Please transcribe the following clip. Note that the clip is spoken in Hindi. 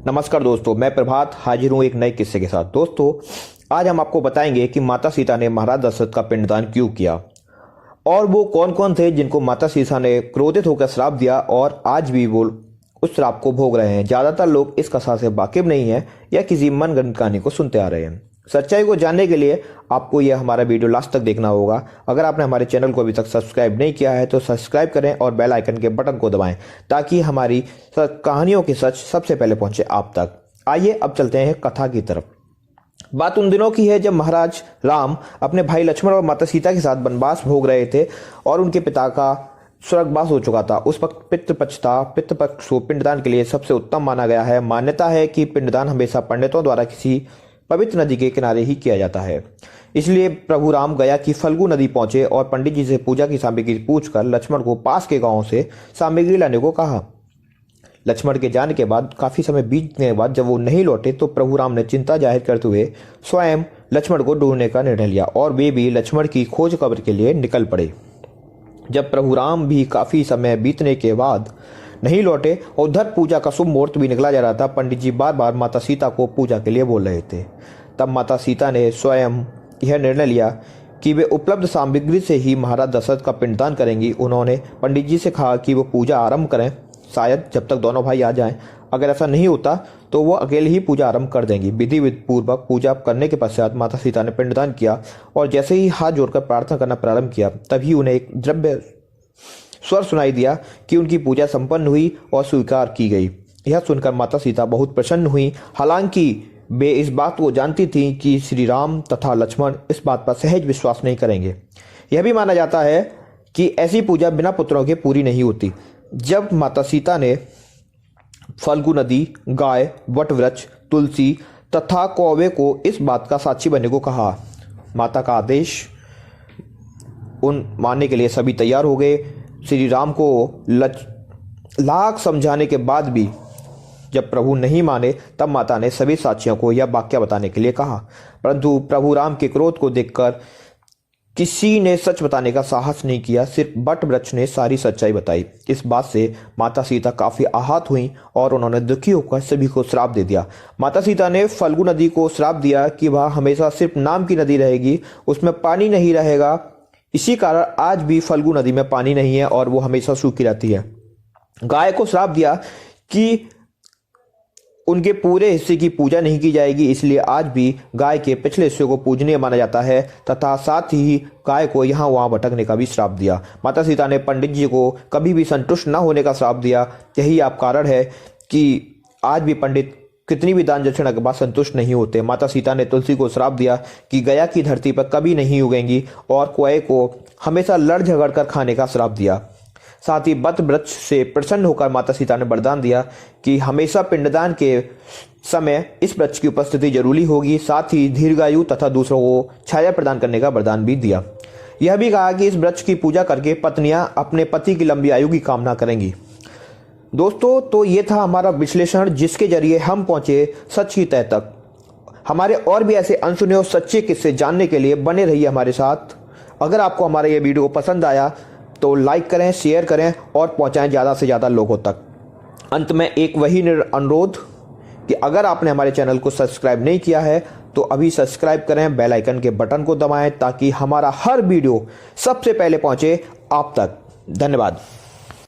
नमस्कार दोस्तों, मैं प्रभात हाजिर हूँ एक नए किस्से के साथ। दोस्तों, आज हम आपको बताएंगे कि माता सीता ने महाराज दशरथ का पिंडदान क्यों किया और वो कौन कौन थे जिनको माता सीता ने क्रोधित होकर श्राप दिया और आज भी वो उस श्राप को भोग रहे हैं। ज्यादातर लोग इस कथा से वाकिफ नहीं है या किसी मनगढ़ंत कहानी को सुनते आ रहे हैं। सच्चाई को जानने के लिए आपको यह हमारा वीडियो लास्ट तक देखना होगा। अगर आपने हमारे चैनल को अभी तक सब्सक्राइब नहीं किया है तो सब्सक्राइब करें और बेल आइकन के बटन को दबाएं ताकि हमारी कहानियों की सच सबसे पहले पहुंचे आप तक। आइए अब चलते हैं कथा की तरफ। बात उन दिनों की है जब महाराज राम अपने भाई लक्ष्मण और माता सीता के साथ वनवास भोग रहे थे और उनके पिता का स्वर्गवास हो चुका था। उस वक्त पितृपक्ष को पिंडदान के लिए सबसे उत्तम माना गया है। मान्यता है कि पिंडदान हमेशा पंडितों द्वारा किसी पवित्र नदी के किनारे ही किया जाता है। इसलिए प्रभु राम गया कि फल्गु नदी पहुंचे और पंडित जी से पूजा की सामग्री पूछकर लक्ष्मण को पास के गांव से सामग्री लाने को कहा। लक्ष्मण के जाने के बाद काफी समय बीतने के बाद जब वो नहीं लौटे तो प्रभु राम ने चिंता जाहिर करते हुए स्वयं लक्ष्मण को ढूंढने का निर्णय लिया और वे भी लक्ष्मण की खोज खबर के लिए निकल पड़े। जब प्रभु राम भी काफी समय बीतने के बाद नहीं लौटे और उधर पूजा का शुभ मुहूर्त भी निकला जा रहा था, पंडित जी बार बार माता सीता को पूजा के लिए बोल रहे थे। तब माता सीता ने स्वयं यह निर्णय लिया कि वे उपलब्ध सामग्री से ही महाराज दशरथ का पिंडदान करेंगी। उन्होंने पंडित जी से कहा कि वो पूजा आरंभ करें, शायद जब तक दोनों भाई आ जाएं। अगर ऐसा नहीं होता तो वो अकेले ही पूजा आरंभ कर देंगी। विधि पूर्वक पूजा करने के पश्चात माता सीता ने पिंडदान किया और जैसे ही हाथ जोड़कर प्रार्थना करना प्रारंभ किया तभी उन्हें एक द्रव्य स्वर सुनाई दिया कि उनकी पूजा संपन्न हुई और स्वीकार की गई। यह सुनकर माता सीता बहुत प्रसन्न हुई। हालांकि वे इस बात को जानती थीं कि श्री राम तथा लक्ष्मण इस बात पर सहज विश्वास नहीं करेंगे। यह भी माना जाता है कि ऐसी पूजा बिना पुत्रों के पूरी नहीं होती। जब माता सीता ने फल्गु नदी, गाय, वटवृक्ष, तुलसी तथा कौवे को इस बात का साक्षी बनने को कहा, माता का आदेश उन मानने के लिए सभी तैयार हो गए। श्री राम को लाख समझाने के बाद भी जब प्रभु नहीं माने तब माता ने सभी साक्षियों को यह वाक्य बताने के लिए कहा, परंतु प्रभु राम के क्रोध को देखकर किसी ने सच बताने का साहस नहीं किया। सिर्फ वट वृक्ष ने सारी सच्चाई बताई। इस बात से माता सीता काफी आहत हुई और उन्होंने दुखी होकर सभी को श्राप दे दिया। माता सीता ने फल्गु नदी को श्राप दिया कि वह हमेशा सिर्फ नाम की नदी रहेगी, उसमें पानी नहीं रहेगा। इसी कारण आज भी फल्गु नदी में पानी नहीं है और वो हमेशा सूखी रहती है। गाय को श्राप दिया कि उनके पूरे हिस्से की पूजा नहीं की जाएगी, इसलिए आज भी गाय के पिछले हिस्से को पूजनीय माना जाता है तथा साथ ही गाय को यहाँ वहाँ भटकने का भी श्राप दिया। माता सीता ने पंडित जी को कभी भी संतुष्ट न होने का श्राप दिया। यही आप कारण है कि आज भी पंडित कितनी भी दान दक्षिणा के बाद संतुष्ट नहीं होते। माता सीता ने तुलसी को श्राप दिया कि गया की धरती पर कभी नहीं उगेंगी और कौए को हमेशा लड़ झगड़ कर खाने का श्राप दिया। साथ ही वट वृक्ष से प्रसन्न होकर माता सीता ने वरदान दिया कि हमेशा पिंडदान के समय इस वृक्ष की उपस्थिति जरूरी होगी। साथ ही दीर्घायु तथा दूसरों को छाया प्रदान करने का वरदान भी दिया। यह भी कहा कि इस वृक्ष की पूजा करके पत्नियां अपने पति की लंबी आयु की कामना करेंगी। दोस्तों, तो ये था हमारा विश्लेषण जिसके जरिए हम पहुंचे सच की तह तक। हमारे और भी ऐसे अनसुने और सच्चे किस्से जानने के लिए बने रहिए हमारे साथ। अगर आपको हमारा ये वीडियो पसंद आया तो लाइक करें, शेयर करें और पहुंचाएं ज़्यादा से ज़्यादा लोगों तक। अंत में एक वही अनुरोध कि अगर आपने हमारे चैनल को सब्सक्राइब नहीं किया है तो अभी सब्सक्राइब करें, बेल आइकन के बटन को दबाएं ताकि हमारा हर वीडियो सबसे पहले पहुंचे आप तक। धन्यवाद।